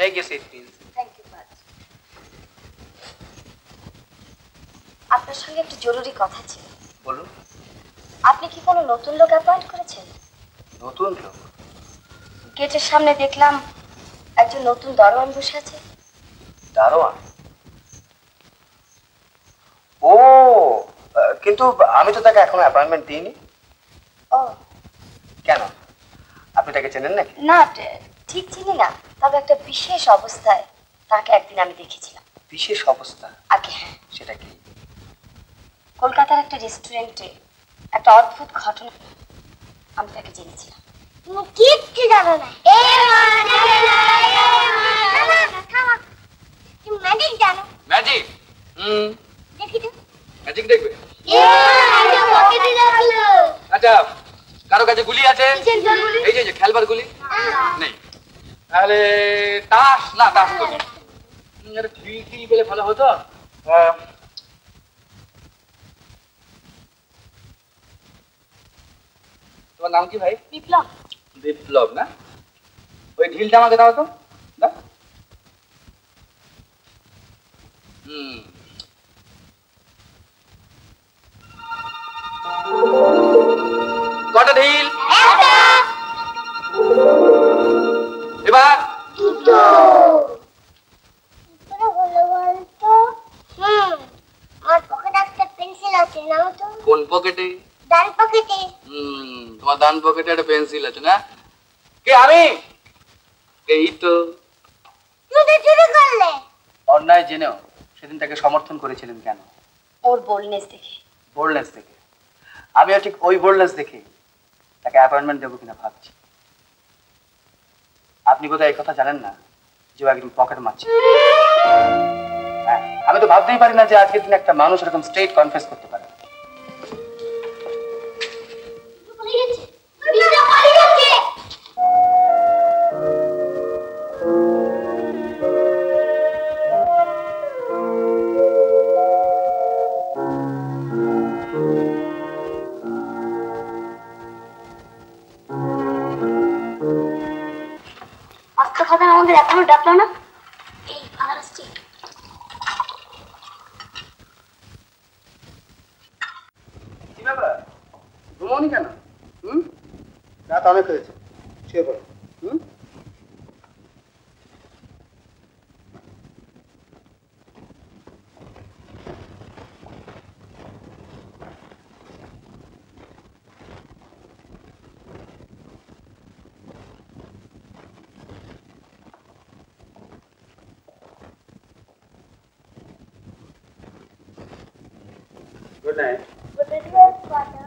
Take your seat, please. Thank you, Father. আপনার সঙ্গে একটু জরুরি কথা ছিল। বলুন। আপনি কি কোনো নতুন লোক অ্যাপয়েন্ট করেছেন? নতুন লোক? গেটের সামনে দেখলাম একজন নতুন দারোয়ান বসে আছে। দারোয়ান? ও, কিন্তু আমি তো তাকে এখনো অ্যাপয়েন্টমেন্ট দিইনি। ও কেন, আপনি তাকে চেনেন নাকি? না, ঠিক চিনি না, তবে একটা বিশেষ অবস্থায় তাকে একদিন আমি দেখেছিলাম। বিশেষ অবস্থা? আগে হ্যাঁ। সেটা কি? কলকাতার একটা রেস্টুরেন্টে একটা অদ্ভুত ঘটনা, আমি তাকে জেনেছিলাম। তুমি কিচ্ছু জানো না। তুমি ম্যাজিক জানো? ম্যাজিক? দেখি তো। ম্যাজিক দেখবে? আচ্ছা, কারো কাছে গুলি আছে? এই যে খেলবার গুলি নেই, তাহলে তাস? না, তাস তো নেই। ঢিল ঢিল পেলে ভালো হতো। তোমার নাম কি ভাই? বিপ্লব। বিপ্লব না? ওই ঢিলটা আমাকে দাও তো। দাও। কটা ঢিল? এবার আমার পকেটে একটা পেন্সিল আছে, নাও তো। কোন পকেটে? ডান পকেটে। তোমার ডান পকেটে একটা পেন্সিল আছে না? কে? আমি? এই তো। তুমি তো চুরি করলে। অন্যায় জেনেও সেদিন তাকে সমর্থন করেছিলেন কেন? ওর বোল্ডনেস দেখে। বোল্ডনেস দেখে? আমিও ঠিক ওই বোল্ডনেস দেখে তাকে অ্যাপয়েন্টমেন্ট দেবো কিনা ভাবছি। আপনি বোধহয় এই কথা জানেন না যে ও একদম পকেট মারছে। হ্যাঁ, আমি তো ভাবতেই পারি না যে আজকের দিনে একটা মানুষ এরকম স্ট্রেট কনফেস করতে পারে। আজকে কথা আমাদের এখনো ডাকলো না। এই ফাদার আসছে। কি ব্যাপার, ঘুমোনি কেন? রাত অনেক হয়েছে, শুয়ে পড়ো। Good night. Good night, father.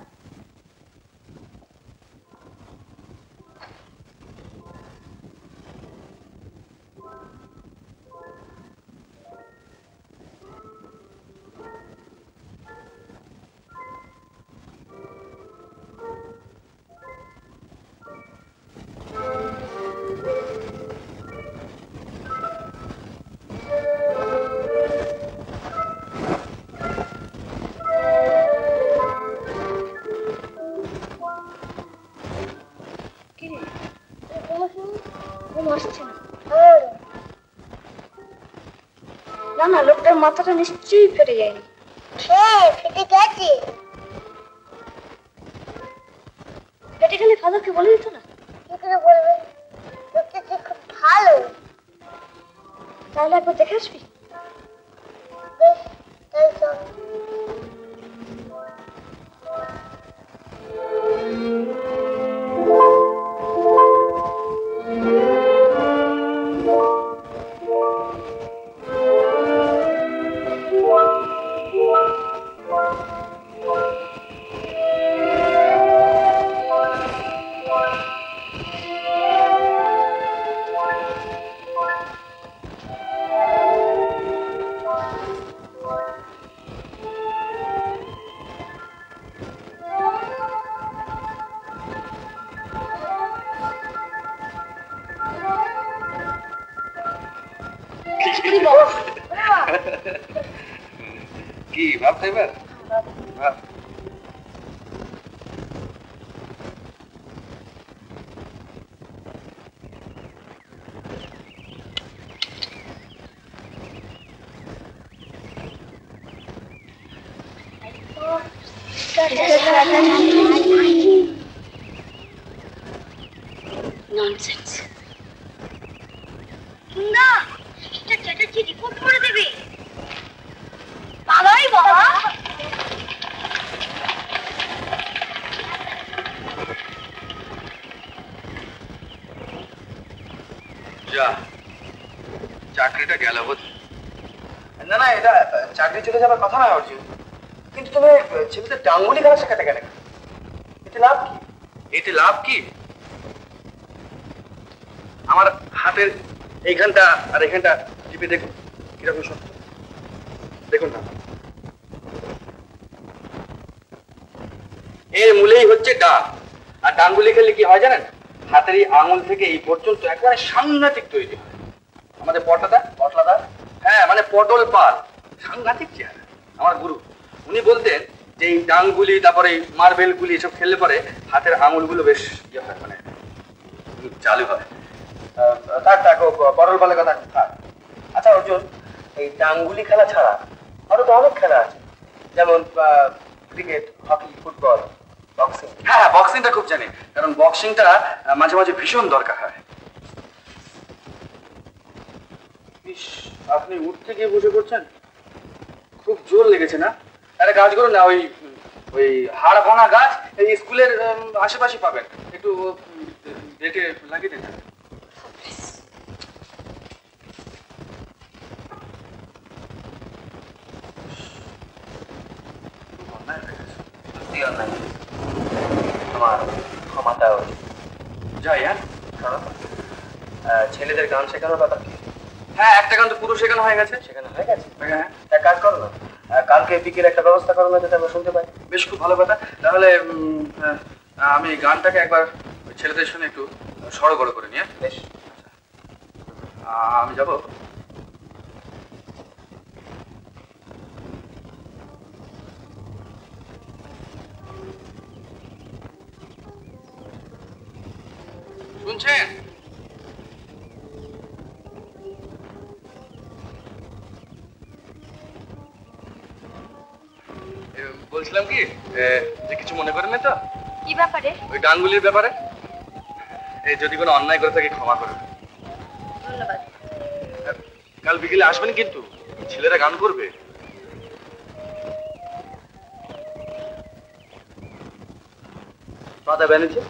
না না, লোকটার মাথাটা নিশ্চয়ই ফেটে যায়নি। হ্যাঁ, ফেটে গেছে। ফেটে গেলে ফাদারকে বলে দিত না? কি করে বলবে? লোকটা যে খুব ভালো। তাহলে একবার দেখে আসবি। বেশ, তাই চল। কি ভাবতে এবার? ননসেন্স। না মিস্টার চ্যাটার্জি রিপোর্ট করে দেবে। বাবাই বাবা যা চাকরিটা গেল বোধ। না না, এটা চাকরি চলে যাবার কথা নয় অর্জুন, কিন্তু তুমি ছেলেদের ডাঙ্গুলি খেলা শেখাতে গেলে, এতে লাভ কি? এতে লাভ কি? আমার হাতের এইখানটা আর এখানটা টিপে দেখুন কিরকম শক্ত, দেখুন না। এর মূলেই হচ্ছে ডাং, আর ডাঙ্গুলি খেললে কি হয় জানেন? হাতের এই আঙুল থেকে এই পর্যন্ত একেবারে সাংঘাতিক তৈরি হয়। আমাদের পটলাদা, হ্যাঁ মানে পটল পাল, সাংঘাতিক চেহারা। আমার গুরু উনি বলতেন যে এই ডাংগুলি তারপরে মার্বেল গুলি এসব খেললে পরে হাতের আঙুলগুলো বেশ ইয়ে হয়, মানে চালু হয়। থাক পটল পালের কথা থাক। আচ্ছা অর্জুন, এই ডাংগুলি খেলা ছাড়া আরো তো অনেক খেলা আছে, যেমন ক্রিকেট, হকি, ফুটবল, বক্সিং। হ্যাঁ বক্সিংটা খুব জানি, কারণ বক্সিংটা মাঝে মাঝে ভীষণ দরকার হয়। আপনি উঠতে গিয়ে বসে পড়ছেন, খুব জোর লেগেছে না? একটা কাজ করুন না, ওই হাড় ভাঙা গাছ এই স্কুলের আশেপাশে পাবেন, একটু দেখে লাগিয়ে দিন। আমার ক্ষমাটাও যাই। হ্যাঁ ছেলেদের গান শেখানোর কথা কি? হ্যাঁ একটা গান তো পুরো শেখানো হয়ে গেছে। হ্যাঁ এক কাজ করো না, কালকে বিকেলে একটা ব্যবস্থা করো না, যাতে আমরা শুনতে পাই। বেশ, খুব ভালো কথা। তাহলে আমি গানটাকে একবার ছেলেদের সঙ্গে একটু সড়গড় করে নিয়ে। বেশ, আমি যাব। শুনছেন? বলছিলাম কি যে কিছু মনে করেন না তো? কি ব্যাপারে? ওই ডাঙ্গুলির ব্যাপারে। এই যদি কোনো অন্যায় করে থাকে ক্ষমা করবেন। ধন্যবাদ। কাল বিকেলে আসবেন কিন্তু, ছেলেরা গান করবে। মাতা ব্যানার্জি,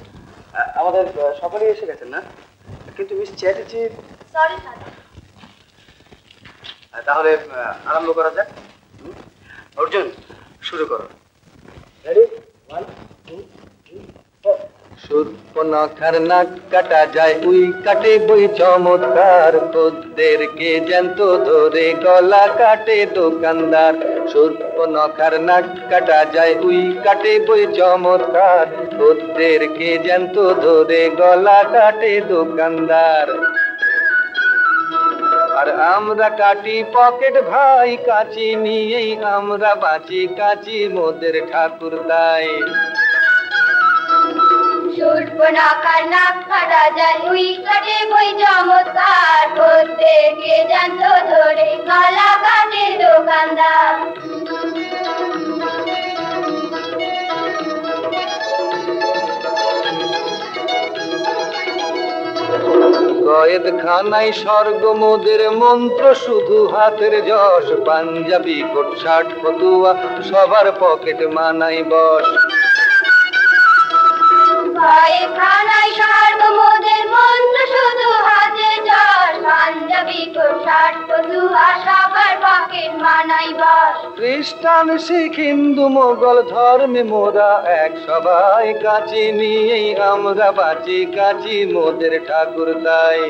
আমাদের সকলেই এসে গেছেন না, কিন্তু মিস চ্যাটার্জি। সরি দাদা। তাহলে আরম্ভ করা যাক। অর্জুন শুরু করো। রেডি? 1 2 3 4। সুর্পনখার নাক কাটা যায় উই কাটে বই চমৎকার, তোদেরকে জ্যান্ত ধরে গলা কাটে দোকানদার। সুর্পনখার নাক কাটা যায় উই কাটে বই চমৎকার, তোদেরকে জ্যান্ত ধরে গলা কাটে দোকানদার। আর আমরা কাটি পকেট ভাই, কাচি নিয়েই আমরা বাঁচি, কাচি মোদের ঠাকুর তাই। সুর্পনখার নাক কাটা যায় উই কাটে বই চমৎকার, প্রত্যেকে জানত ধরে গলা কাটে দোকানদার। কয়েদ খানায় স্বর্গ মোদের মন্ত্র শুধু হাতের যশ, পাঞ্জাবি কোট শার্ট ফতুয়া সবার পকেট মানাই বস। খানায় স্বর্গ মোদের মন্ত্র শুধু হাতে যশ, পাঞ্জাবি কোট শার্ট ফতুয়া সবার পকেট মানাই বস। খ্রিস্টান শিখ হিন্দু মোগল ধর্মে মোরা এক, সবাই কাচি নিয়েই আমরা বাঁচি, কাচি মোদের ঠাকুর তাই।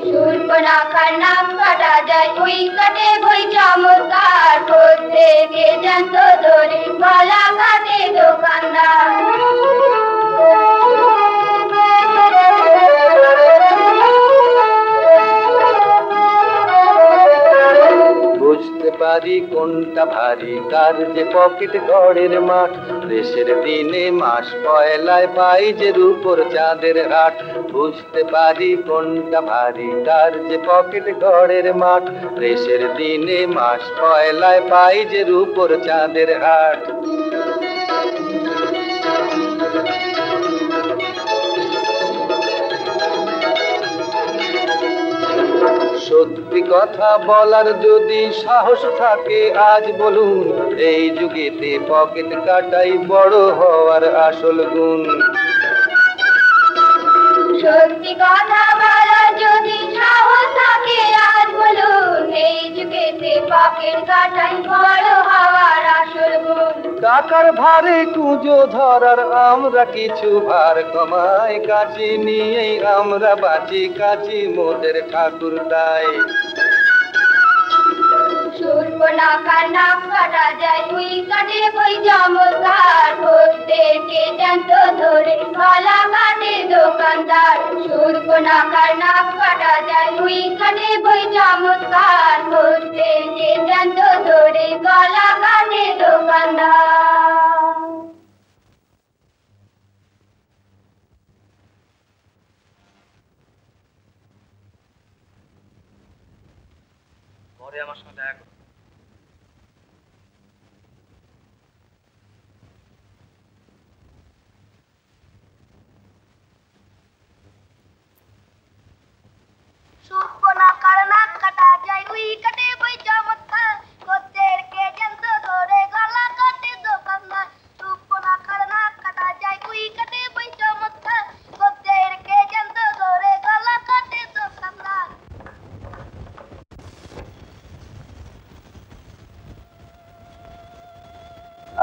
সুর্পনখার নাক কাটা যায় উই কাটে বই চমৎকার, প্রত্যেকে জানত ধরে গলা কাটে দোকানদার। বুঝতে পারি কোনটা ভারী, কার যে পকেট গড়ের মাঠ। দেশের দিনে মাস পয়লায় পাই যে রূপোর চাঁদের হাট। বুঝতে পারি কোনটা ভারী, কার যে পকেট গড়ের মাঠ। দেশের দিনে মাস পয়লায় পাই যে রূপোর চাঁদের হাট। সত্যি কথা বলার যদি সাহস থাকে আজ বলুন, এই যুগেতে পকেট কাটাই বড় হওয়ার আসল গুণ। সত্যি কথা বলার যদি সাহস থাকে আজ বলুন, এই যুগেতে পকেট কাটাই বড় হওয়ার আসল গুণ। টাকার ভারে কুঁজো ধরার আমরা কিছু ভার কমাই, কাছে নিয়েই আমরা বাঁচি, কাছে মোদের ঠাকুর তাই। শূর্পণখার নাক কাটা যায় তুই কাটে বই চমৎকার, খদ্দেরকে জ্যান্ত ধরে গলা কাটে দোকানদার। শূর্পণখার নাক কাটা যায় তুই কাটে বই চমৎকার, খদ্দেরকে জ্যান্ত ধরে গলা কাটে দোকানদার। পরে আমার সঙ্গে দেখা করো। শূর্পণখার নাক কাটা যায় তুই কাটে বই চমৎকার, খদ্দেরকে জ্যান্ত ধরে গলা কাটে দোকানদার। শূর্পণখার নাক কাটা যায় তুই কাটে বই চমৎকার, খদ্দেরকে জ্যান্ত ধরে গলা কাটে দোকানদার।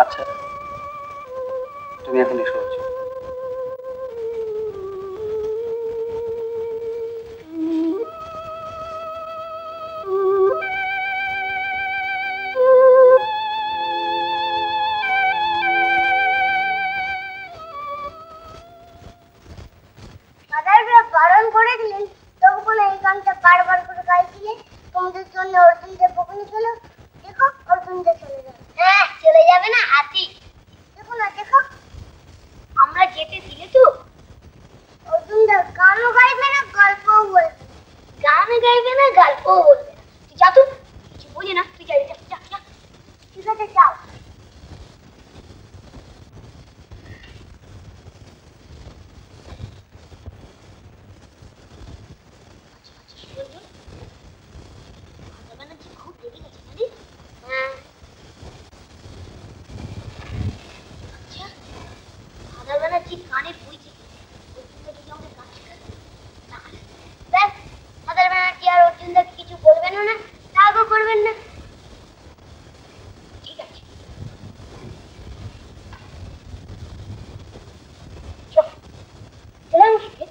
আচ্ছা, তুমি এখন এসো। বারণ করে দিলেন, তবু কোনো এই গানটা বারবার করে গাইছিলে। তোমাদের জন্য অর্জুনদের বকুনি খেলো, দেখো অর্জুনদের চলে যাবে। হ্যাঁ, চলে যাবে না হাতি। দেখো না, দেখো আমরা যেতে দিলে তো। অর্জুনদের গানও গাইবে না, গল্পও বলবে। গানও গাইবে না, গল্পও বলবে না। তুই যা, তো কিছু বলি না, তুই যা যা যা। ঠিক আছে, যাও। কিছু বলবেন না, রাগও করবেন না। ঠিক আছে, চলে আসবে।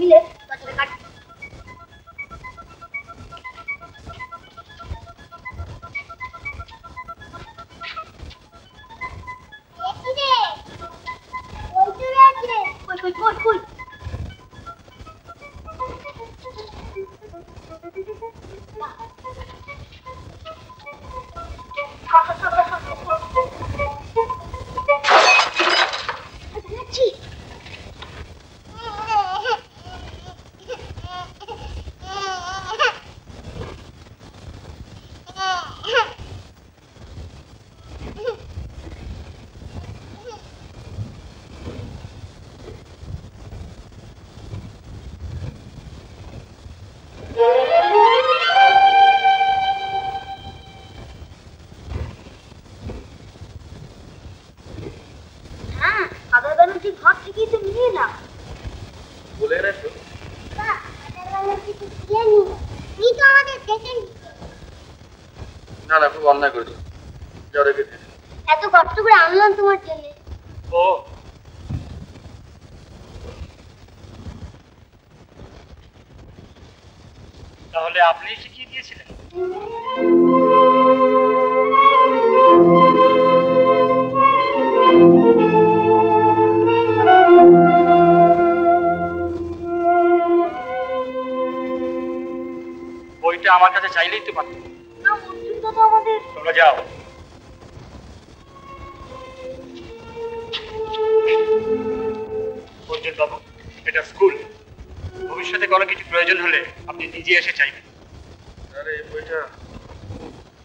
মিলে বাজারে কাটবে। হ্যাঁ, আদার বেলা ঠিক ঘর থেকেই তো নিয়ে এলাম। না না, খুব অন্যায় করেছো, যাও রেখে দিয়েছি। এত কষ্ট করে আনলাম তোমার জন্য। ও তাহলে আপনি শিখিয়ে দিয়েছিলেন? বইটা আমার কাছে চাইলেই তো পারতেন। না, অর্জুন দাদা আমাদের। তোমরা যাও। অর্জুন বাবু, এটা স্কুল, ভবিষ্যতে কোনো কিছু প্রয়োজন হলে আপনি নিজে এসে চাইবেন। আরে এই বইটা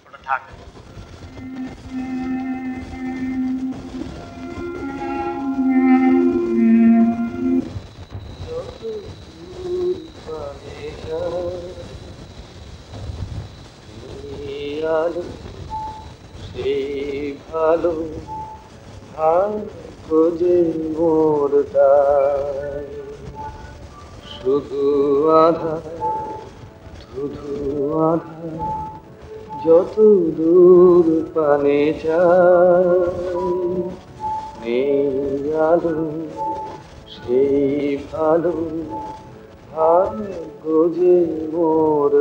ওটা থাক। সেই ভালো খোঁজে মোর শুধু আধার ধুধু আধার যত দূর পানে যায় নেই আলো সেই ভালো ভাগ্য যে মোর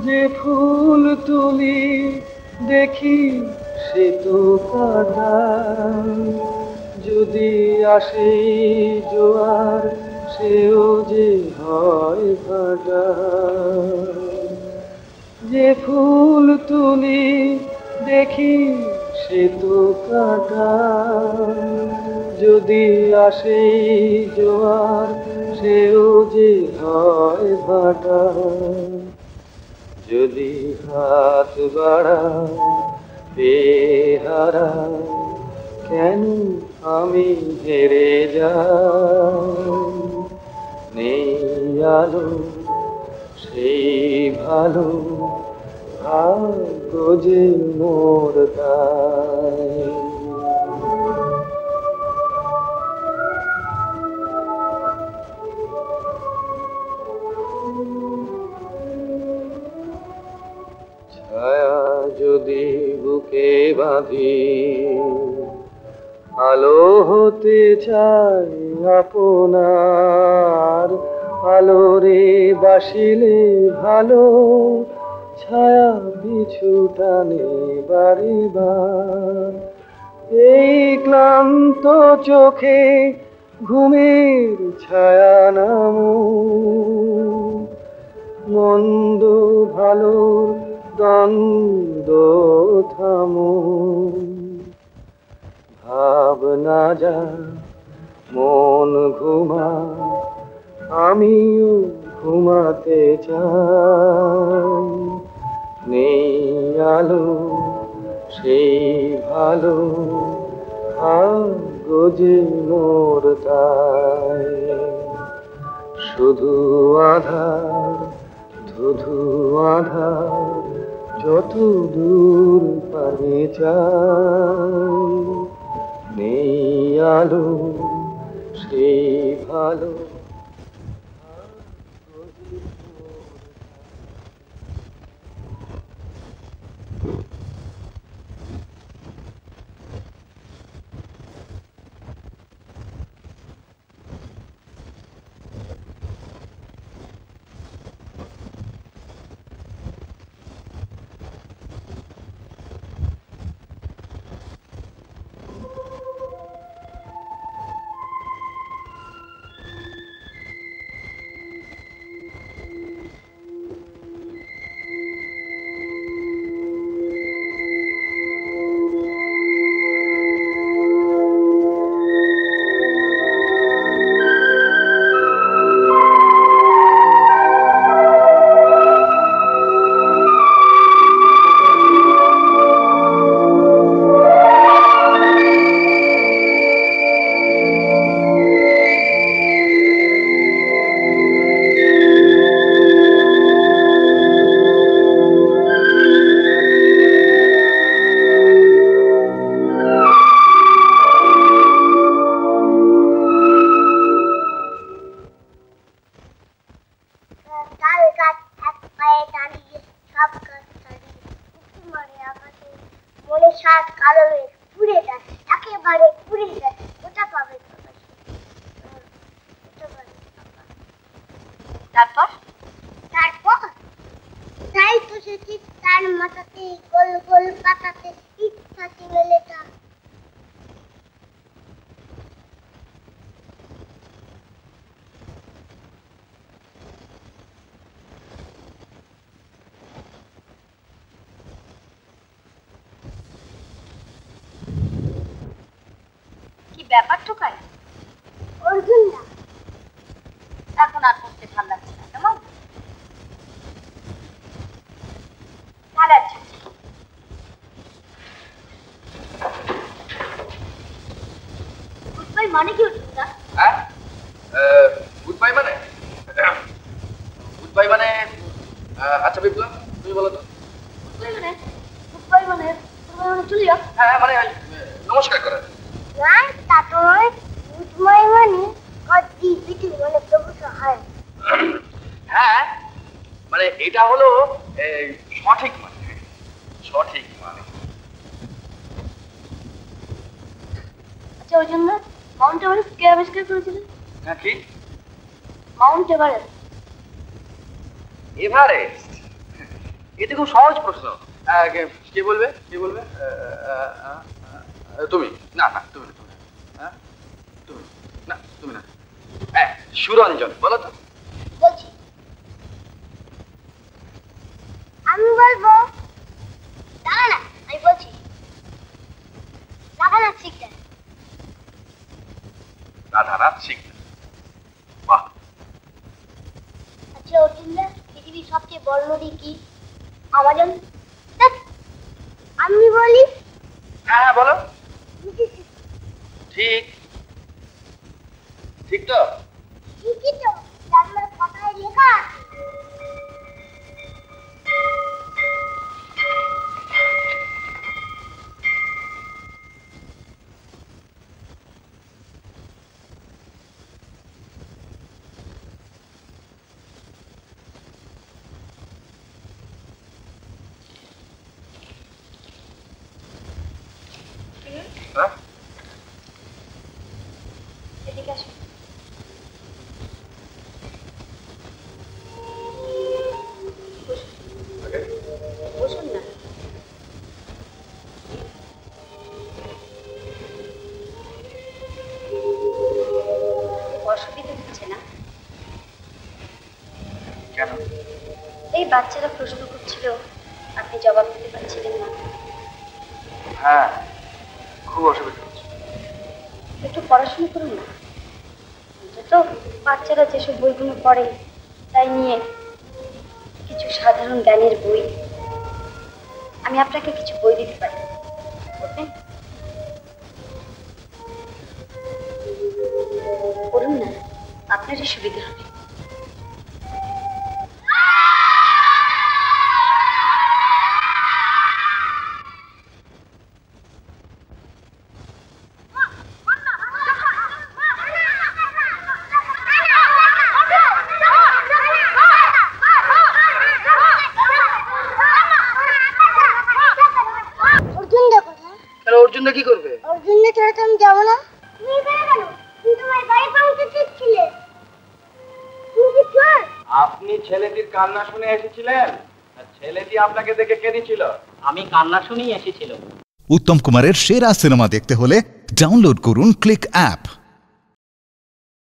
যে ফুল তুলি দেখি সে তো কাটা যদি আসে জোয়ার সেও যে হয় ভাটা যে ফুল তুলি দেখি সে তো কাটা যদি আসে জোয়ার সেও যে হয় ভাটা যদি হাত বাড়া বেহারা কেন আমি হেরে যাই নেই আলো সেই ভালো ভাগ্য যে মোর তাই ছায়া যদি বুকে বাঁধি আলো হতে চাই আপনার আলোরে বাসিলে ভালো ছায়া পিছু টানে বাড়িবার এই ক্লান্ত চোখে ঘুমের ছায়া নামো মন্দ ভালো দ্বন্দ্ব থামো ভাবনা যা মন ঘুমা আমিও ঘুমাতে চাই নেই আলো সেই ভালো ভাগ্য যে মোর তাই শুধু আধার ধুধু আধার যত দূর পানে চাই নেই আলো সেই ভালো ব্যাপার টোকাই? অর্জুন না। এখন আর করতে ভালো লাগছে না, কেমন? ভালো আছে। গুড বাই মানে কি অর্জুন দা? হ্যাঁ, গুড বাই মানে গুড বাই মানে আচ্ছা বিপ্লব তুমি বলো তো। গুড বাই মানে চলে যাও। হ্যাঁ মানে নমস্কার করা। না, তা তোমার বুঝমাই মানে কদ্দি পিটি মানে প্রভু সহায়। হ্যাঁ মানে এটা হলো সঠিক মানে, সঠিক মানে। আচ্ছা অর্জুন দা, মাউন্ট এভারেস্ট কে আবিষ্কার করেছিলেন? হ্যাঁ কি? Mount Everest. এভারেস্ট? এটা খুব সহজ প্রশ্ন। কে বলবে, কে বলবে? তুমি না, না তুমি না, তুমি হ্যাঁ তুমি না, তুমি না। হ্যাঁ সুরঞ্জন বলো তো। বলছি আমি বলবো। দাঁড়া না, আমি বলছি। রাধানাথ শিকদার। রাধানাথ শিকদার। বাহ। আচ্ছা অর্জুন দা, পৃথিবীর সবচেয়ে বড় নদী কি? আমাজন। ধ্যাৎ, আমি বলি। হ্যাঁ হ্যাঁ বলো। মিসিসিপি। ঠিক, ঠিক তো। ঠিকই তো, জানলার কথায় লেখা আছে। হ্যাঁ এদিকে আসো। বসুন না। অসুবিধা হচ্ছে না? কেন? এই বাচ্চারা প্রশ্ন করছিল, আপনি জবাব দিতে পারছিলেন না। হ্যাঁ খুব অসুবিধা হচ্ছে। একটু পড়াশোনা করুন না। অন্তত বাচ্চারা যেসব বইগুলো পড়ে তাই নিয়ে কিছু সাধারণ জ্ঞানের বই। আমি আপনাকে কিছু বই দিতে পারি, পড়বেন? পড়ুন না, আপনারই সুবিধা হবে। অর্জুন দা কোথায়? কেন অর্জুন কি করবে? অর্জুন দা ছাড়া তো আমি যাবো না। তুমি এখানে কেন? তুমি তোমার বাড়ি পৌঁছে দিচ্ছিলে। তুমি কি চোর? আপনি ছেলেটির কান্না শুনে এসেছিলেন? ছেলেটি আপনাকে দেখে কেঁদেছিল? আমি কান্না শুনেই এসেছিলাম। উত্তম কুমারের সেরা সিনেমা দেখতে হলে ডাউনলোড করুন ক্লিক অ্যাপ।